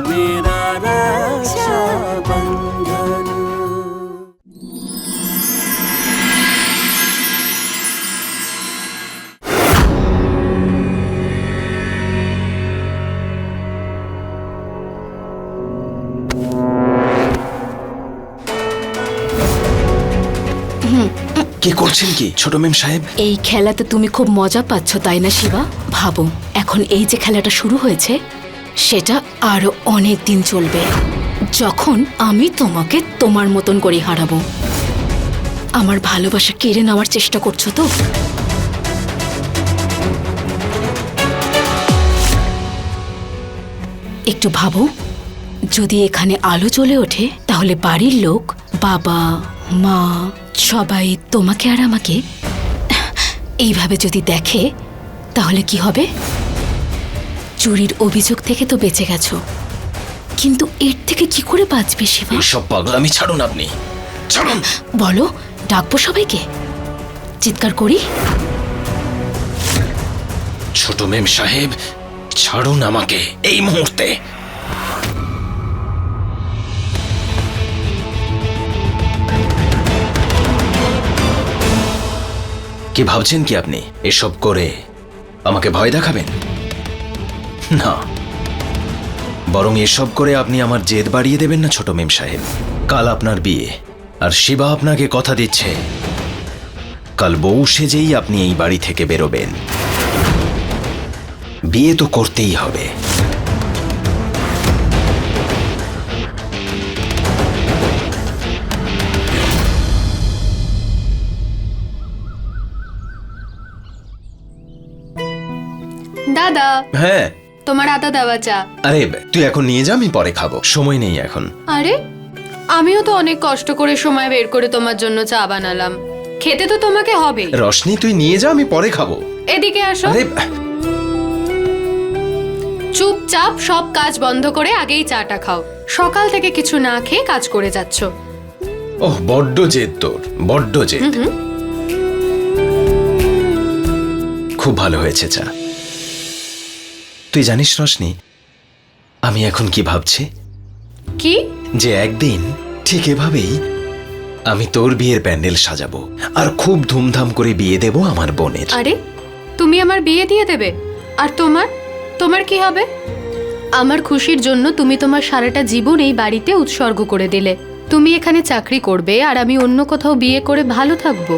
मेरा रक्षाबंधन। কি করছেন কি ছোট মেম সাহেব? এই খেলাতে তুমি খুব মজা পাচ্ছ তাই না শিবা? ভাবো এখন এই যে খেলাটা শুরু হয়েছে সেটা আরো অনেক দিন চলবে, যখন আমি তোমাকে তোমার মতন করে হারাবো। আমার ভালোবাসা কেড়ে নেওয়ার চেষ্টা করছো তো? একটু ভাবো, যদি এখানে আলো জ্বলে ওঠে তাহলে বাড়ির লোক, বাবা মা সবাই তোমাকে আর আমাকে এইভাবে যদি দেখে তাহলে কি হবে? চুরির অভিযোগ থেকে তো বেঁচে গেছো, কিন্তু এর থেকে কি করে বাঁচবে শিবা? সব পাগলামি ছাড়ুন আপনি, ছাড়ুন। বলো, ডাকবো সবাইকে? চিৎকার করি? ছোট মেম সাহেব ছাড়ুন আমাকে এই মুহূর্তে। কি ভাবছেন কি আপনি এসব করে আমাকে ভয় দেখাবেন? না, বরং এসব করে আপনি আমার জেদ বাড়িয়ে দেবেন না ছোট মেম সাহেব। কাল আপনার বিয়ে, আর শিবা আপনাকে কথা দিচ্ছে কাল বউ সেজেই আপনি এই বাড়ি থেকে বেরোবেন। বিয়ে তো করতেই হবে। দাদা, হ্যাঁ তোমার আদা দেওয়া চা। আরে তুই এখন নিয়ে যা, আমি পরে খাবো, সময় নেই এখন। আরে আমিও তো অনেক কষ্ট করে সময় বের করে তোমার জন্য চা বানালাম, খেতে তো তোমাকে হবে। রশনি তুই নিয়ে যা, আমি পরে খাবো। এদিকে আসো। আরে চুপচাপ সব কাজ বন্ধ করে আগেই চাটা খাও। সকাল থেকে কিছু না খেয়ে কাজ করে যাচ্ছ। ওহ, বড্ড জেদ তোর, বড্ড জেদ। খুব ভালো হয়েছে চা। তুই জানিস রশনি, আমি এখন কি ভাবছি? কি? যে একদিন ঠিক এভাবেই আমি তোর বিয়ের প্যান্ডেল সাজাবো আর খুব ধুমধাম করে বিয়ে দেব আমার বোনের। আরে তুমি আমার বিয়ে দিয়ে দেবে? আর তোমার তোমার কি হবে? আমার খুশির জন্য তুমি তোমার সারাটা জীবন এই বাড়িতে উৎসর্গ করে দিলে। তুমি এখানে চাকরি করবে আর আমি অন্য কোথাও বিয়ে করে ভালো থাকবো।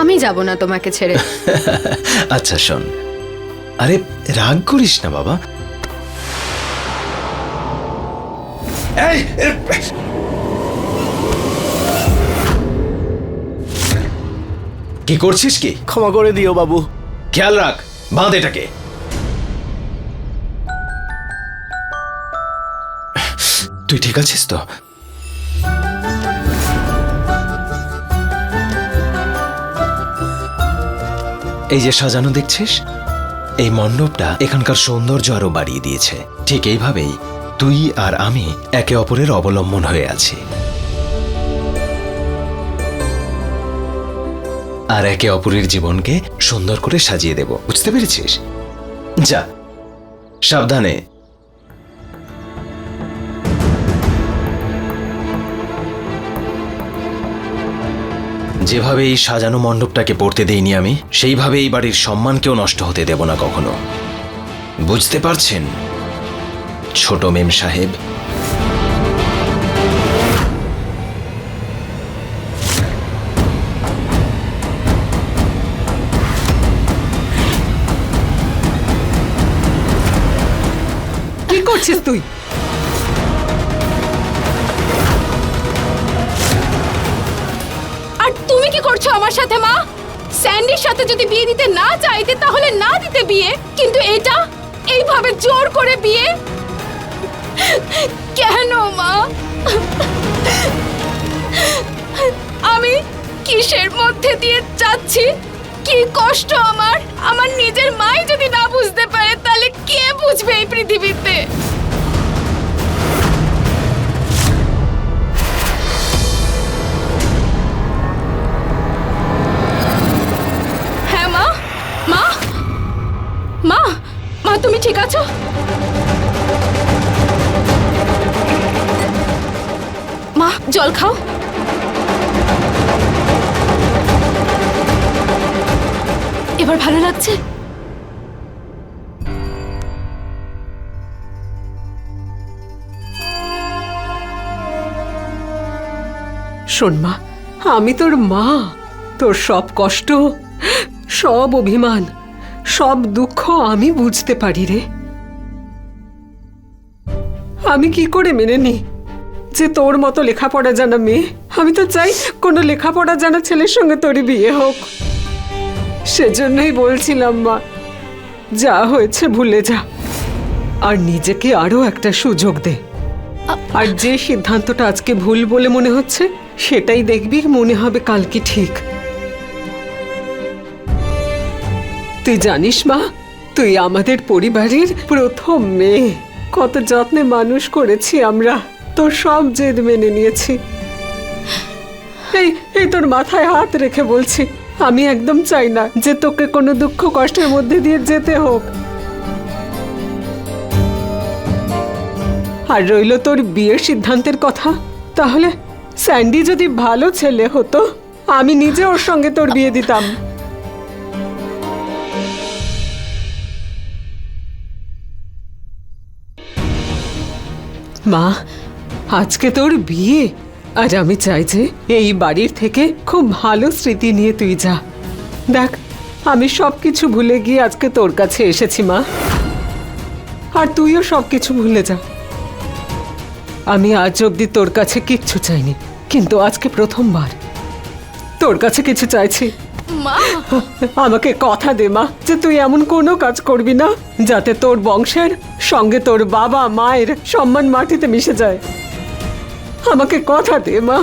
আমি যাব না তোমাকে ছেড়ে। আচ্ছা শোন, আরে রাগ করিস না বাবা। কি করছিস কি? ক্ষমা করে দিও বাবু। খেয়াল রাখ, বাঁধ এটাকে। তুই ঠিক আছিস তো? এই যে সাজানো দেখছিস, এই মণ্ডপটা এখানকার সৌন্দর্য আরো বাড়িয়ে দিয়েছে। ঠিক এইভাবেই তুই আর আমি একে অপরের অবলম্বন হয়ে আছি, আর একে অপরের জীবনকে সুন্দর করে সাজিয়ে দেব। বুঝতে পেরেছিস? যা, সাবধানে। যেভাবে এই সাজানো মণ্ডপটাকে পড়তে দেইনি আমি, সেইভাবে এই বাড়ির সম্মানকেও নষ্ট হতে দেব না কখনো। বুঝতে পারছেন ছোট মেম সাহেব? কি করছিস তুই? আর তুমি কি করছো আমার সাথে মা? স্যান্ডির সাথে যদি বিয়ে দিতে না চাইতে তাহলে না দিতে বিয়ে, কিন্তু এটা এইভাবে জোর করে বিয়ে কেন মা? আমি কিসের মধ্যে দিয়ে যাচ্ছি, কি কষ্ট আমার, আমার নিজের মাই যদি না বুঝতে পারে তাহলে কে বুঝবে এই পৃথিবীতে? হ্যাঁ মা, মা, মা, মা তুমি ঠিক আছো? জল খাও। এবার ভালো লাগছে? শোন মা, আমি তোর মা। তোর সব কষ্ট, সব অভিমান, সব দুঃখ আমি বুঝতে পারি রে। আমি কি করে মেনে নি যে তোর মতো লেখাপড়া জানা মেয়ে, আমি তো চাই কোনো লেখাপড়া জানা ছেলের সঙ্গে তোর বিয়ে হোক। সেজন্যই বলছিলাম মা, যা হয়েছে ভুলে যা আর নিজেকে আরো একটা সুযোগ দে। আর যে সিদ্ধান্তটা আজকে ভুল বলে মনে হচ্ছে, সেটাই দেখবি মনে হবে কালকে ঠিক। তুই জানিস মা, তুই আমাদের পরিবারের প্রথম মেয়ে। কত যত্নে মানুষ করেছি আমরা, তোর সব জেদ মেনে নিয়েছি। এই এই তোর মাথায় হাত রেখে বলছি, আমি একদম চাই না যে তোকে কোনো দুঃখ কষ্টের মধ্যে দিয়ে যেতে হোক। আর রইল তোর বিয়ের সিদ্ধান্তের কথা, তাহলে স্যান্ডি যদি ভালো ছেলে হতো, আমি নিজে ওর সঙ্গে তোর বিয়ে দিতাম। মা, আজকে তোর বিয়ে, আর আমি চাই যে এই বাড়ির থেকে খুব ভালো স্মৃতি নিয়ে তুই যা। দেখ, আমি সবকিছু ভুলে গিয়ে আজকে তোর কাছে এসেছি মা, আর তুইও সবকিছু ভুলে যা। আমি আজ অব্দি তোর কাছে কিচ্ছু চাইনি, কিন্তু আজকে প্রথমবার তোর কাছে কিছু চাইছি। মা, আমাকে কথা দে মা, যে তুই এমন কোনো কাজ করবি না যাতে তোর বংশের সঙ্গে তোর বাবা মায়ের সম্মান মাটিতে মিশে যায়। আমাকে কথা দে মা।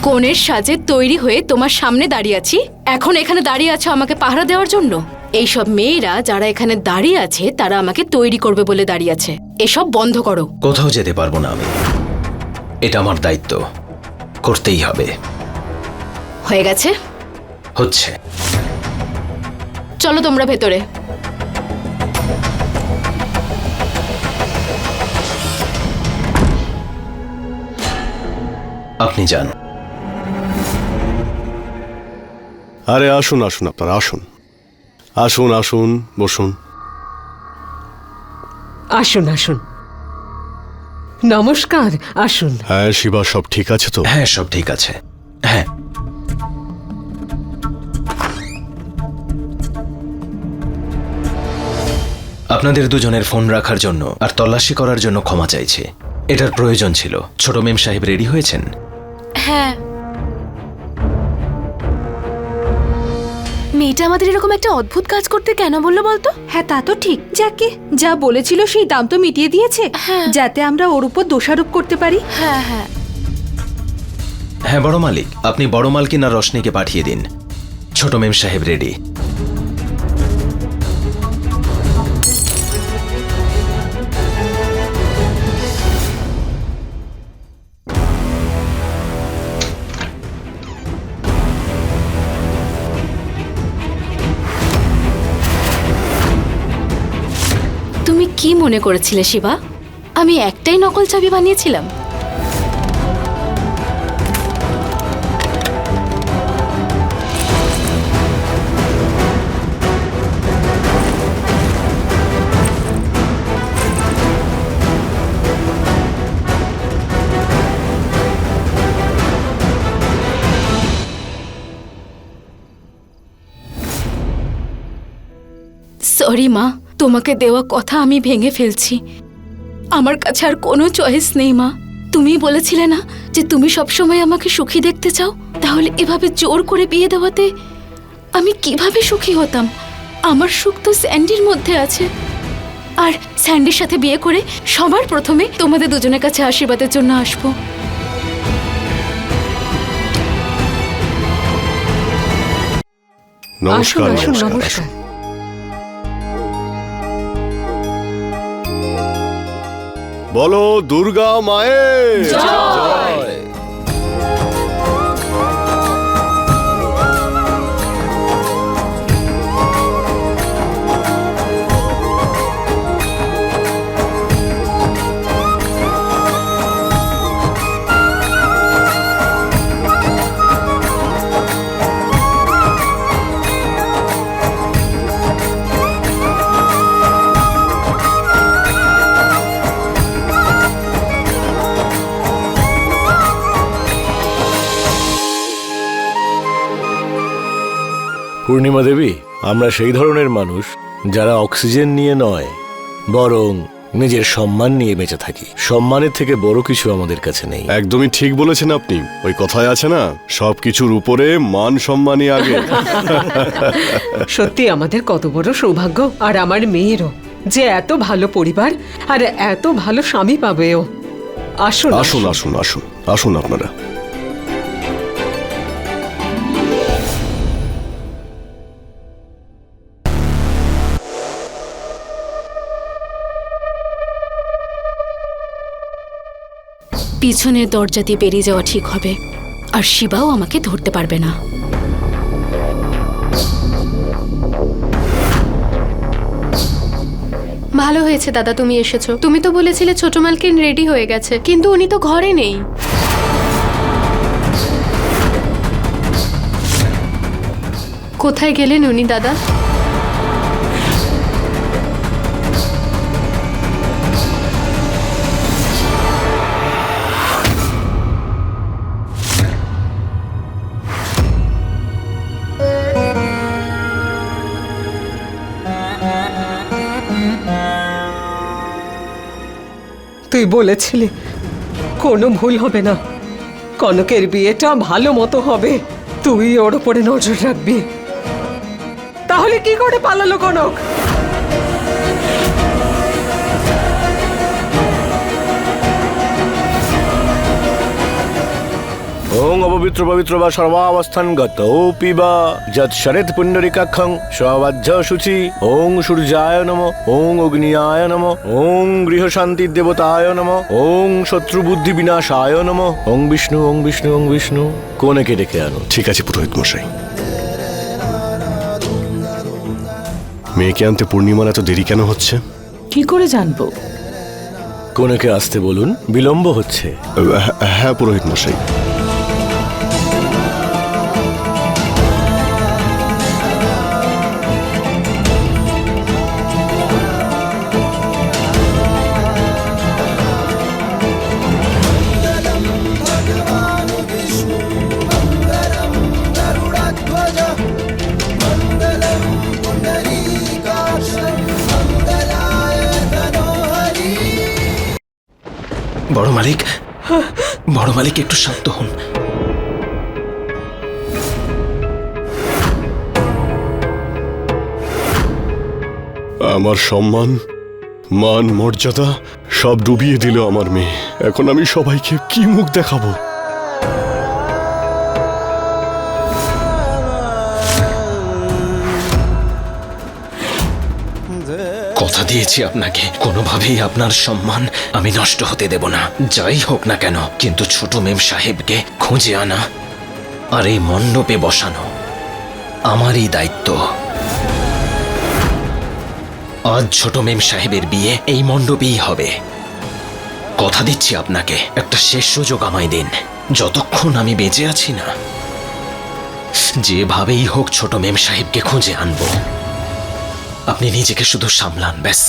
কনের সাজে তৈরি হয়ে তোমার সামনে দাঁড়িয়ে আছি, এখন এখানে দাঁড়িয়ে আছো আমাকে পাহারা দেওয়ার জন্য? এইসব মেয়েরা যারা এখানে দাঁড়িয়ে আছে তারা আমাকে তৈরি করবে বলে দাঁড়িয়ে আছে। এসব বন্ধ করো। কোথাও যেতে পারবো না আমি, এটা আমার দায়িত্ব, করতেই হবে। হয়ে গেছে? হচ্ছে। চলো তোমরা ভেতরে। আপনি যান। আরে আসুন আসুন, আপনারা আসুন, আসুন আসুন, বসুন। আসুন আসুন, নমস্কার, আসুন। হ্যাঁ শিবা, সব ঠিক আছে তো? হ্যাঁ, সব ঠিক আছে। হ্যাঁ, আপনাদের দুজনের ফোন রাখার জন্য আর তল্লাশি করার জন্য ক্ষমা চাইছি। এটার প্রয়োজন ছিল। ছোট মেম সাহেব রেডি হয়েছেন? হ্যাঁ, মেয়েটা আমাদের এরকম একটা অদ্ভুত কাজ করতে কেন বললো বলতো? হ্যাঁ, তা তো ঠিক। যাকে যা বলেছিল সেই দাম তো মিটিয়ে দিয়েছে, যাতে আমরা ওর উপর দোষারোপ করতে পারি। হ্যাঁ হ্যাঁ, হ্যাঁ বড় মালিক, আপনি বড় মালকিন আর রশনিকে পাঠিয়ে দিন। ছোট মেম সাহেব রেডি। কি মনে করেছিলে শিবা? আমি একটাই নকল চাবি বানিয়েছিলাম? সরি মা, তোমাকে দেওয়া কথা আমি ভেঙে ফেলছি। আমার কাছে আর কোনো চয়েস নেই মা। তুমি বলেছিলে না যে তুমি সবসময় আমাকে সুখী দেখতে চাও, তাহলে এভাবে জোর করে বিয়ে দেওয়াতে আমি কিভাবে সুখী হতাম? আমার সুখ তো স্যান্ডির মধ্যে আছে। আর স্যান্ডির সাথে বিয়ে করে সবার প্রথমে তোমাদের দুজনের কাছে আশীর্বাদের জন্য আসবো। আসুন নমস্কার আসুন নমস্কার নমস্কার। বলো দুর্গা মায়ের পূর্ণিমা দেবী, আমরা সেই ধরনের মানুষ যারা অক্সিজেন নিয়ে নয়, বরং নিজের সম্মান নিয়ে বেঁচে থাকি। সম্মানের থেকে বড় কিছু আমাদের কাছে নেই। একদমই ঠিক বলেছেন আপনি। ওই কথায় আছে না, সবকিছুর উপরে মান সম্মানই আগে। সত্যি আমাদের কত বড় সৌভাগ্য, আর আমার মেয়েরও যে এত ভালো পরিবার আর এত ভালো স্বামী পাবে ও। আসুন আসুন আসুন আসুন আসুন আপনারা। পিছনের দরজা দিয়ে বেরিয়ে যাওয়া ঠিক হবে, আর শিবাও আমাকে ধরতে পারবে না। ভালো হয়েছে দাদা তুমি এসেছো। তুমি তো বলেছিলে ছোট মালকিন রেডি হয়ে গেছে, কিন্তু উনি তো ঘরে নেই। কোথায় গেলেন উনি দাদা? তুই বলেছিলি কোনো ভুল হবে না, কনকের বিয়েটা ভালো মতো হবে, তুই ওর উপরে নজর রাখবি। তাহলে কি করে পালালো কনক? ওং অপবিত্র পবিত্র বা সর্বাবস্থান গত পিবা যৎ শরৎ পুণ্ডরিকাক্ষং স্ববাহ্য শুচি। ওং সূর্যায় নম, ওং অগ্নিয়ায় নম, ওং গৃহশান্তি দেবতায় নম, ওং শত্রু বুদ্ধি বিনাশায় নম। ওং বিষ্ণু ওং বিষ্ণু ওং বিষ্ণু। কোনেকে ডেকে আনো। ঠিক আছে পুরোহিত মশাই। মেয়েকে আনতে পূর্ণিমার এত দেরি কেন হচ্ছে? কি করে জানবো? কোনেকে আসতে বলুন, বিলম্ব হচ্ছে। হ্যাঁ পুরোহিত মশাই। বড় মালিক, বড় মালিক একটু শান্ত হন। আমার সম্মান, মান, মর্যাদা সব ডুবিয়ে দিল আমার মেয়ে। এখন আমি সবাইকে কি মুখ দেখাবো? কথা দিয়েছি আপনাকে, কোনোভাবেই আপনার সম্মান আমি নষ্ট হতে দেব না, যাই হোক না কেন। কিন্তু ছোট মেম সাহেবকে খুঁজে আনা আর এই মণ্ডপে বসানো আমারই দায়িত্ব। আজ ছোট মেম সাহেবের বিয়ে এই মণ্ডপেই হবে। কথা দিচ্ছি আপনাকে, একটা শেষ সুযোগ আমায় দিন। যতক্ষণ আমি বেঁচে আছি না, যেভাবেই হোক ছোট মেম সাহেবকে খুঁজে আনবো। আপনি নিজেকে শুধু সামলান, ব্যাস।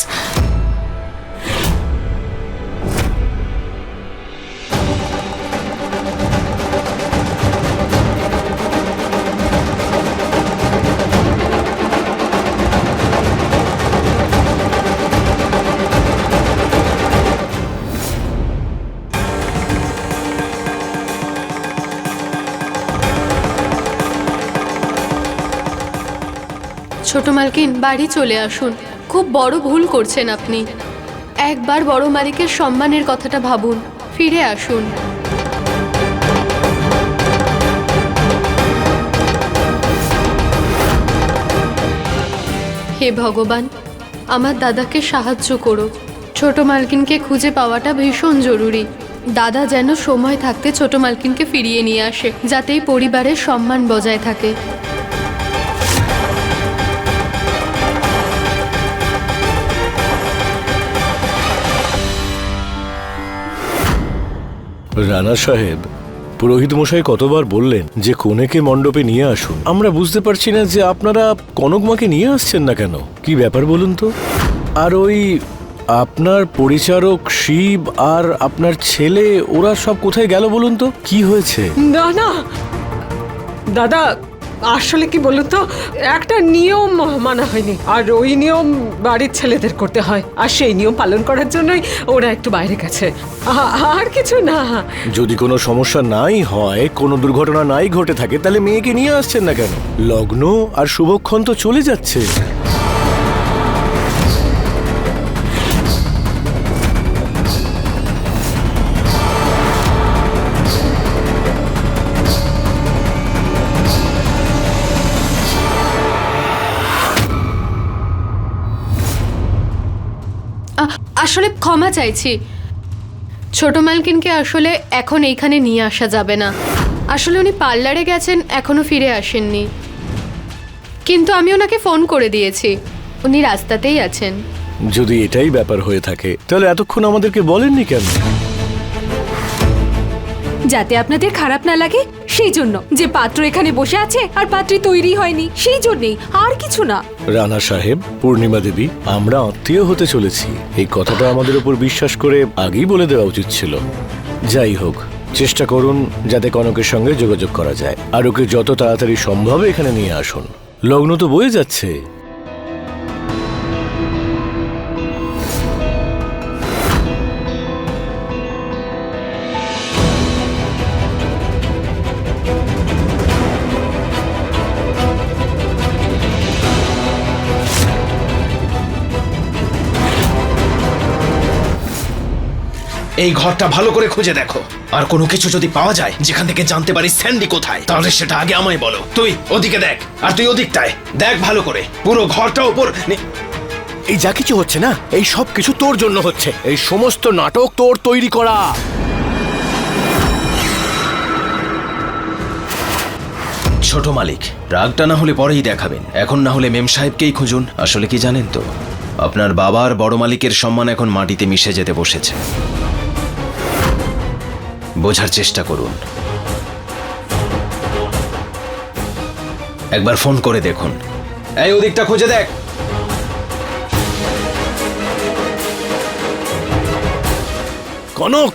ছোট মালকিন, বাড়ি চলে আসুন। খুব বড় ভুল করছেন আপনি। একবার বড় মালিকের সম্মানের কথাটা ভাবুন, ফিরে আসুন। হে ভগবান, আমার দাদাকে সাহায্য করো। ছোট মালকিনকে খুঁজে পাওয়াটা ভীষণ জরুরি। দাদা যেন সময় থাকতে ছোট মালকিনকে ফিরিয়ে নিয়ে আসে, যাতে এই পরিবারের সম্মান বজায় থাকে। রানা সাহেব, পুরোহিত মশাই কতবার বললেন যে কনেকে মণ্ডপে নিয়ে আসুন। আমরা বুঝতে পারছি না যে আপনারা কনকমাকে নিয়ে আসছেন না কেন। কি ব্যাপার বলুন তো? আর ওই আপনার পরিচারক শিব আর আপনার ছেলে, ওরা সব কোথায় গেল বলুন তো? কি হয়েছে? না না দাদা, আসলে কি বলুন তো, একটা নিয়ম মানা হয়নি, আর ওই নিয়ম বাড়ির ছেলেদের করতে হয়, আর সেই নিয়ম পালন করার জন্যই ওরা একটু বাইরে গেছে, আর কিছু না। যদি কোনো সমস্যা নাই হয়, কোনো দুর্ঘটনা নাই ঘটে থাকে, তাহলে মেয়েকে নিয়ে আসছেন না কেন? লগ্ন আর শুভক্ষণ তো চলে যাচ্ছে। আসলে ক্ষমা চাইছি, ছোট মালকিনকে আসলে এখন এইখানে নিয়ে আসা যাবে না। আসলে উনি পার্লারে গেছেন, এখনো ফিরে আসেননি। কিন্তু আমি ওনাকে ফোন করে দিয়েছি, উনি রাস্তাতেই আছেন। যদি এটাই ব্যাপার হয়ে থাকে, তাহলে এতক্ষণ আমাদেরকে বলেননি কেন? যাতে আপনাদের খারাপ না লাগে সেই জন্য, যে পাত্র এখানে বসে আছে আর পাত্রী তৈরি হয়নি, সেই জন্যেই, আর কিছু না। রানা সাহেব, পূর্ণিমা দেবী, আমরা আত্মীয় হতে চলেছি, এই কথাটা আমাদের উপর বিশ্বাস করে আগেই বলে দেওয়া উচিত ছিল। যাই হোক, চেষ্টা করুন যাতে কনকের সঙ্গে যোগাযোগ করা যায়, আর ওকে যত তাড়াতাড়ি সম্ভব এখানে নিয়ে আসুন। লগ্ন তো বয়ে যাচ্ছে। এই ঘরটা ভালো করে খুঁজে দেখো, আর কোনো কিছু যদি পাওয়া যায় যেখান থেকে জানতে পারি স্যান্ডি কোথায়, তাহলে সেটা আগে আমায় বলো। তুই ওদিকে দেখ, আর তুই ওদিকটায় দেখ ভালো করে, পুরো ঘরটা উপর। এই যা কিছু হচ্ছে না, এই সব কিছু তোর জন্য হচ্ছে। এই সমস্ত নাটক তোর তৈরি করা। ছোট মালিক, রাগটা না হলে পরেই দেখাবেন, এখন না হলে মেম সাহেবকেই খুঁজুন। আসলে কি জানেন তো, আপনার বাবার বড় মালিকের সম্মান এখন মাটিতে মিশে যেতে বসেছে। বোঝার চেষ্টা করুন, একবার ফোন করে দেখুন। এই ওদিকটা খুঁজে দেখ। কনক,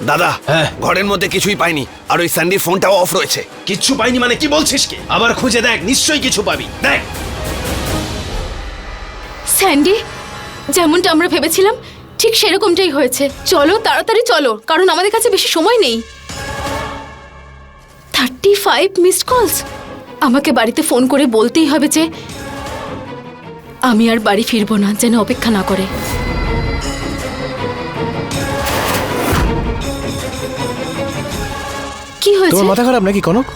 দাদা, হ্যাঁ? ঘরের মধ্যে কিছুই পাইনি, আর ওই স্যান্ডির ফোনটাও অফ রয়েছে। কিচ্ছু পাইনি মানে কি বলছিস কি? আবার খুঁজে দেখ, নিশ্চয়ই কিছু পাবি, দেখ। স্যান্ডি, যেমনটা আমরা ভেবেছিলাম ঠিক সেরকমটাই হয়েছে। চলো তাড়াতাড়ি চলো, কারণ আমাদের কাছে বেশি সময় নেই। 35 মিসড কলস। আমাকে বাড়িতে ফোন করে বলতেই হবে যে আমি আর বাড়ি ফিরবো না, যেন অপেক্ষা না করে। কি হয়েছে? তোমার মাথা খারাপ নাকি কনক?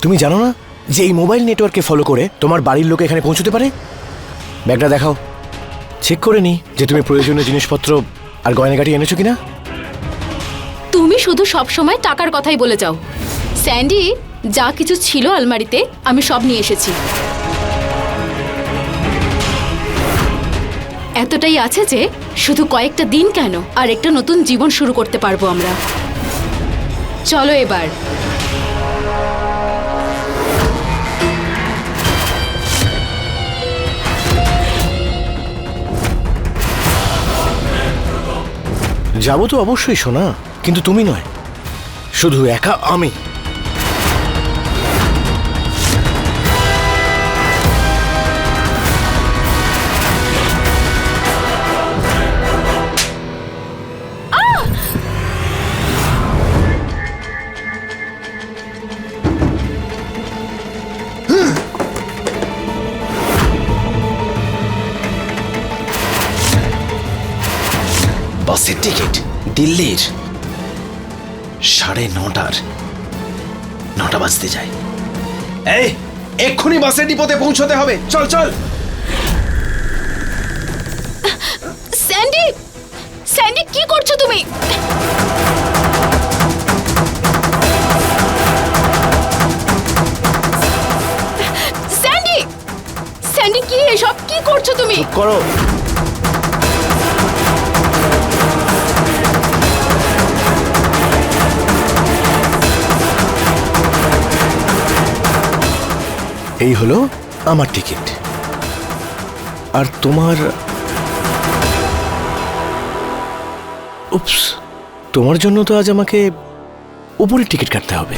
তুমি জানো না যে এই মোবাইল নেটওয়ার্ককে ফলো করে তোমার বাড়ির লোক এখানে পৌঁছতে পারে? ব্যাগটা দেখাও, চেক করে নি যে তুমি প্রয়োজনীয় জিনিসপত্র আর গয়নাগাটি এনেছো কিনা। তুমি শুধু সব সময় টাকার কথাই বলে যাও। স্যান্ডি, যা কিছু ছিল আলমারিতে আমি সব নিয়ে এসেছি। এতটাই আছে যে শুধু কয়েকটা দিন কেন আর একটা নতুন জীবন শুরু করতে পারবো আমরা। চলো এবার। যাবো তো অবশ্যই সোনা, কিন্তু তুমি নয়, শুধু একা আমি। বাসের টিকিট দিল্লির 9:30 9টা বাজতে যায়। এই এক্ষুনি বাসের ডিপোতে পৌঁছতে হবে, চল চল। স্যান্ডি, স্যান্ডি কি করছো তুমি? স্যান্ডি, স্যান্ডি কি এসব কি করছো তুমি? করো। এই হলো আমার টিকিট, আর তোমার উপস, তোমার জন্য তো আজ আমাকে উপরের টিকিট কাটতে হবে।